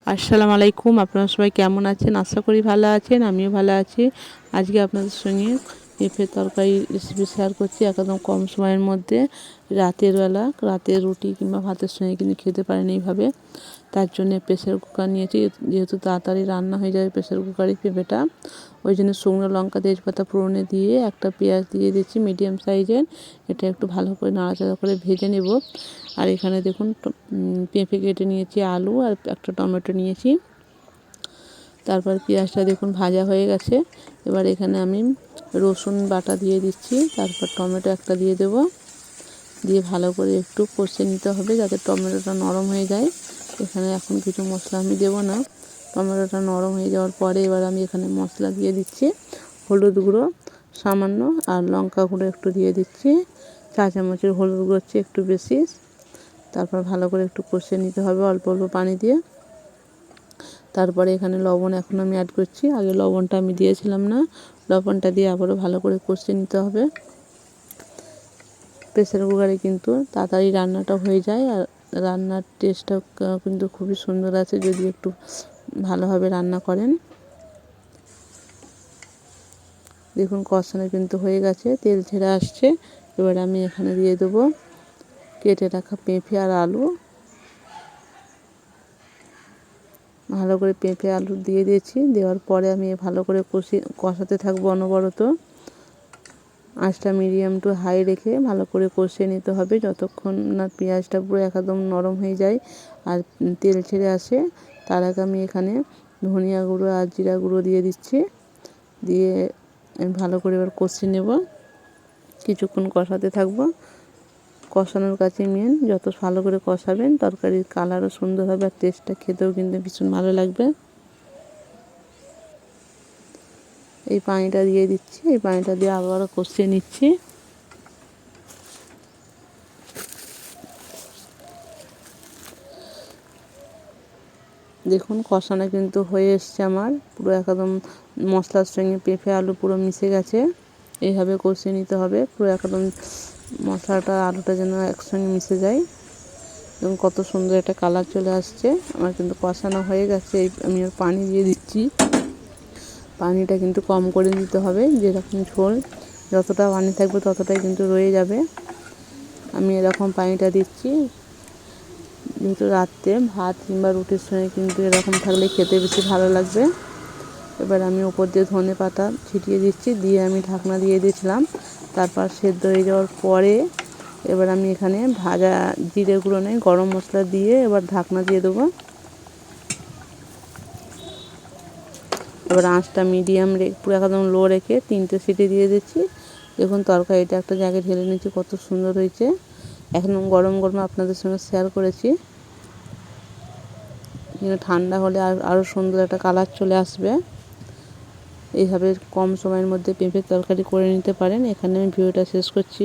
আসসালামু আলাইকুম। আপনারা সবাই কেমন আছেন? আশা করি ভালো আছেন। আমিও ভালো আছি। আজকে আপনাদের সঙ্গে পেঁপের তরকারি রেসিপি শেয়ার করছি একদম কম সময়ের মধ্যে। রাতের বেলা রাতের রুটি কিংবা ভাতের সঙ্গে কিন্তু খেতে পারেন এইভাবে। তার জন্য প্রেসার কুকার নিয়েছি, যেহেতু তাড়াতাড়ি রান্না হয়ে যাবে প্রেসার কুকারে পেঁপেটা। ওই জন্য শুকনো লঙ্কা তেজপাতা ফোড়নে দিয়ে একটা পেঁয়াজ দিয়ে দিচ্ছি মিডিয়াম সাইজের। এটা একটু ভালো করে নাড়াচাড়া করে ভেজে নেব। আর এখানে দেখুন পেঁপে কেটে নিয়েছি, আলু আর একটা টমেটো নিয়েছি। তারপর পেঁয়াজটা দেখুন ভাজা হয়ে গেছে। এবার এখানে আমি রসুন বাটা দিয়ে দিচ্ছি, তারপর টমেটো একটা দিয়ে দেব। দিয়ে ভালো করে একটু কষে নিতে হবে যাতে টমেটোটা নরম হয়ে যায়। এখানে এখন কিছু মশলা আমি দেবো না। টমেটোটা নরম হয়ে যাওয়ার পরে এবার আমি এখানে মশলা দিয়ে দিচ্ছি। হলুদ গুঁড়ো সামান্য আর লঙ্কা গুঁড়ো একটু দিয়ে দিচ্ছি। 4 চামচের হলুদ গুঁড়ো হচ্ছে একটু বেশি। তারপর ভালো করে একটু কষে নিতে হবে অল্প অল্প পানি দিয়ে। তারপরে এখানে লবণ এখন আমি অ্যাড করছি, আগে লবণটা আমি দিয়েছিলাম না। লবণটা দিয়ে আবারও ভালো করে কষে নিতে হবে। প্রেসার কুকারে কিন্তু তাড়াতাড়ি রান্নাটা হয়ে যায়, আর রান্নার টেস্টটাও কিন্তু খুবই সুন্দর আছে যদি একটু ভালোভাবে রান্না করেন। দেখুন কষানো কিন্তু হয়ে গেছে, তেল ছেড়ে আসছে। এবার আমি এখানে দিয়ে দেবো কেটে রাখা পেঁপে আর আলু। ভালো করে পেঁপে আলু দিয়ে দিয়েছি। দেওয়ার পরে আমি ভালো করে কষাতে থাকবো অনবরত। আঁচটা মিডিয়াম টু হাই রেখে ভালো করে কষিয়ে নিতে হবে যতক্ষণ না পেঁয়াজটা পুরো একদম নরম হয়ে যায় আর তেল ছেড়ে আসে। তার আগে আমি এখানে ধনিয়া গুঁড়ো আর জিরা গুঁড়ো দিয়ে দিচ্ছি। দিয়ে ভালো করে এবার কষিয়ে নেব, কিছুক্ষণ কষাতে থাকবো। কষানোর কাছে মেন, যত ভালো করে কষাবেন তরকারির কালারও সুন্দর হবে আর টেস্টটা খেতেও কিন্তু ভীষণ ভালো লাগবে। এই পানিটা দিয়ে দিচ্ছি, এই পানিটা দিয়ে আবারও কষিয়ে নিচ্ছি। দেখুন কষানো কিন্তু হয়ে এসছে আমার, পুরো একদম মশলার সঙ্গে পেঁপে আলু পুরো মিশে গেছে। এইভাবে কষিয়ে নিতে হবে পুরো একদম মশলাটা আলুটা যেন একসঙ্গে মিশে যায়। এবং কত সুন্দর একটা কালার চলে আসছে। আমার কিন্তু কষানো হয়ে গেছে। আমি আর পানি দিয়ে দিচ্ছি। পানিটা কিন্তু কম করে দিতে হবে, যেরকম ঝোল যতটা পানি থাকবে ততটাই কিন্তু রয়ে যাবে। আমি এরকম পানিটা দিচ্ছি, যেহেতু রাত্রে ভাত কিংবা রুটির সঙ্গে কিন্তু এরকম থাকলে খেতে বেশি ভালো লাগবে। এবার আমি উপর দিয়ে ধনে পাতা ছিটিয়ে দিচ্ছি, দিয়ে আমি ঢাকনা দিয়ে দিয়েছিলাম। তারপর সেদ্ধ হয়ে যাওয়ার পরে এবার আমি এখানে ভাজা জিরে গুঁড়ো নেই গরম মশলা দিয়ে এবার ঢাকনা দিয়ে দেবো। এবার আঁচটা মিডিয়াম পুরো একদম লো রেখে 3টে সিটি দিয়ে দিচ্ছি। দেখুন তরকারিটা একটা জায়গায় ঢেলে নিচ্ছি, কত সুন্দর হয়েছে। একদম গরম গরম আপনাদের সঙ্গে শেয়ার করেছি। ঠান্ডা হলে আরও সুন্দর একটা কালার চলে আসবে। এইভাবে কম সময়ের মধ্যে পেঁপের তরকারি করে নিতে পারেন। এখানে আমি ভিডিওটা শেষ করছি।